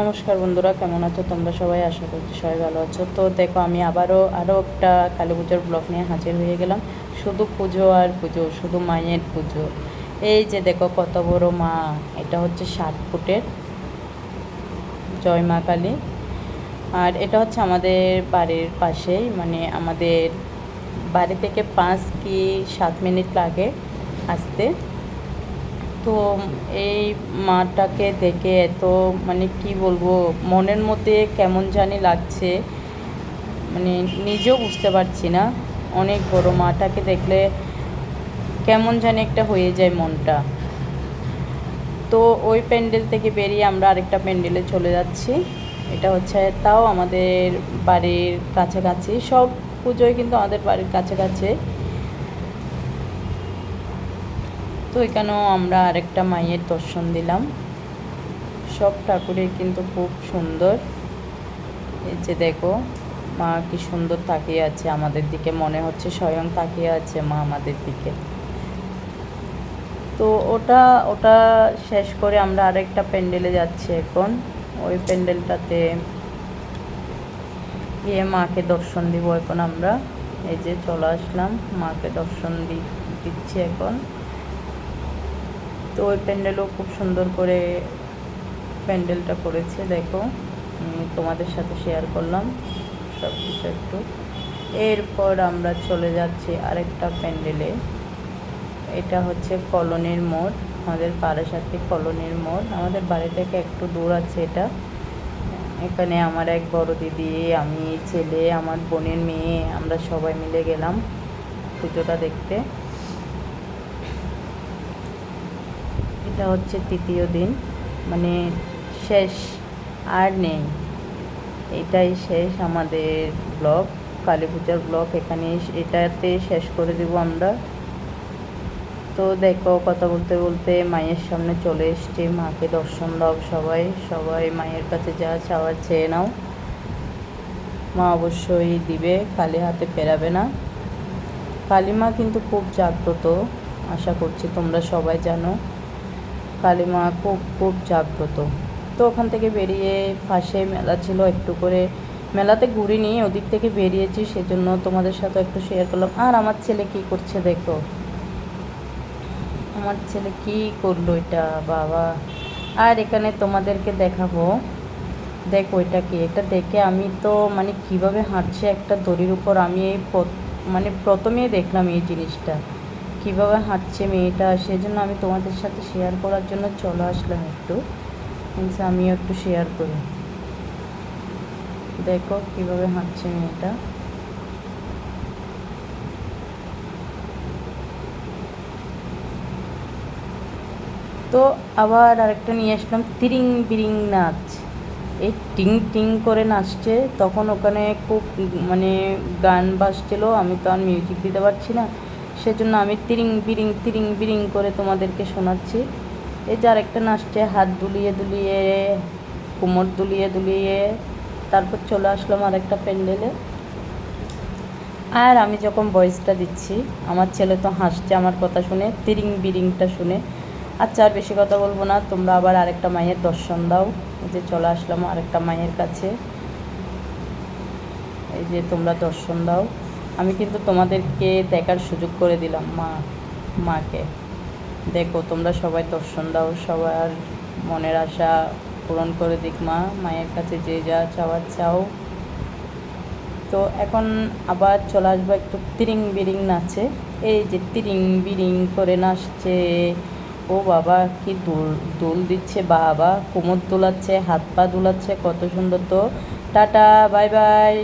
নমস্কার বন্ধুরা, কেমন আছো তোমরা সবাই? আশা করছি সবাই ভালো আছো। তো দেখো, আমি আরও একটা কালী পুজোর ব্লগ নিয়ে হাজির হয়ে গেলাম। শুধু পুজো আর পুজো, শুধু মায়ের পুজো। এই যে দেখো কত বড় মা, এটা হচ্ছে 60 ফুটের জয় মা কালী। আর এটা হচ্ছে আমাদের বাড়ির পাশেই, মানে আমাদের বাড়ি থেকে 5 কি 7 মিনিট লাগে আসতে। তো এই মাটাকে দেখে এত, মানে কি বলবো, মনের মধ্যে কেমন জানি লাগছে, মানে নিজেও বুঝতে পারছি না। অনেক বড়, মাটাকে দেখলে কেমন জানি একটা হয়ে যায় মনটা। তো ওই প্যান্ডেল থেকে বেরিয়ে আমরা আরেকটা প্যান্ডেলে চলে যাচ্ছি। এটা হচ্ছে, তাও আমাদের বাড়ির কাছাকাছি। সব পুজোয় কিন্তু আমাদের বাড়ির কাছাকাছি। তো এখানেও আমরা আরেকটা মায়ের দর্শন দিলাম। সব ঠাকুরের কিন্তু খুব সুন্দর। এই যে দেখো মা কি সুন্দর তাকিয়ে আছে আমাদের দিকে, মনে হচ্ছে স্বয়ং তাকিয়ে আছে মা আমাদের দিকে। তো ওটা ওটা শেষ করে আমরা আরেকটা প্যান্ডেলে যাচ্ছি এখন। ওই প্যান্ডেলটাতে গিয়ে মাকে দর্শন দিব এখন আমরা। এই যে চলে আসলাম, মাকে দর্শন দিচ্ছি এখন। তো ওই প্যান্ডেলও খুব সুন্দর করে প্যান্ডেলটা করেছে, দেখো তোমাদের সাথে শেয়ার করলাম সব কিছু একটু। এরপর আমরা চলে যাচ্ছি আরেকটা প্যান্ডেলে। এটা হচ্ছে কলোনির মোড়, আমাদের বারাসাতে কলোনির মোড়। আমাদের বাড়ি থেকে একটু দূর আছে এটা। এখানে আমার এক বড় দিদি, আমি, ছেলে, আমার বোনের মেয়ে, আমরা সবাই মিলে গেলাম পুজোটা দেখতে। এটা হচ্ছে তৃতীয় দিন, মানে শেষ, আর নেই, এটাই শেষ আমাদের ব্লগ, কালী পূজার ব্লগ এটাতে শেষ করে দেব আমরা। তো দেখো কথা বলতে বলতে মায়ের সামনে চলে এসছি। মাকে দর্শন দাও সবাই, সবাই মায়ের কাছে যা চাওয়ার চেয়ে নাও, মা অবশ্যই দিবে, খালি হাতে ফেরাবে না। কালী মা কিন্তু খুব জাগ্রত, আশা করছি তোমরা সবাই জানো। কালী মা খুব খুব জাগ্রত। তো ওখান থেকে বেরিয়ে পাশে মেলা ছিল, একটু করে মেলাতে ঘুরিনি, ওদিক থেকে বেরিয়েছি, সেজন্য তোমাদের সাথে একটু শেয়ার করলাম। আর আমার ছেলে কি করছে দেখো, আমার ছেলে কি করলো এটা, বাবা! আর এখানে তোমাদেরকে দেখাবো, দেখ ওইটা কি, এটা দেখে আমি তো মানে কিভাবে হাঁটছে একটা দড়ির উপর। আমি এই মানে প্রথমেই দেখলাম এই জিনিসটা, কিভাবে হাঁটছে মেয়েটা, সেজন্য আমি তোমাদের সাথে শেয়ার করার জন্য চলে আসলাম একটু, কিন্তু আমিও একটু শেয়ার করি। দেখো কিভাবে হাঁটছে মেয়েটা। তো আবার আরেকটা নিয়ে আসলাম, তিরিং বিরিং নাচ। এই টিং টিং করে নাচছে, তখন ওখানে খুব মানে গান বাজছিল, আমি তো আর মিউজিক দিতে পারছি না, সেজন্য আমি তিরিং বিরিং করে তোমাদেরকে শোনাচ্ছি। এই যে আরেকটা নাচছে, হাত দুলিয়ে দুলিয়ে, কোমর দুলিয়ে দুলিয়ে। তারপর চলে আসলাম আরেকটা প্যান্ডেলে। আর আমি যখন ভয়েসটা দিচ্ছি, আমার ছেলে তো হাসছে আমার কথা শুনে, তিরিং বিরিংটা শুনে। আচ্ছা, আর বেশি কথা বলবো না, তোমরা আবার আরেকটা মায়ের দর্শন দাও। এই যে চলে আসলাম আরেকটা মায়ের কাছে, এই যে তোমরা দর্শন দাও। আমি কিন্তু তোমাদেরকে দেখার সুযোগ করে দিলাম মাকে। দেখো তোমরা সবাই দর্শন দাও, সবার মনের আশা পূরণ করে দিক মা, মায়ের কাছে যে যা চাওয়ার চাও। তো এখন আবার চলে আসবো একটু তিরিং বিরিং নাচে। এই যে তিরিং বিরিং করে নাচছে, ও বাবা কি দোল দিচ্ছে, বাবা কোমর দোলাচ্ছে, হাত পা দোলাচ্ছে, কত সুন্দর। তো টাটা, বাই বাই।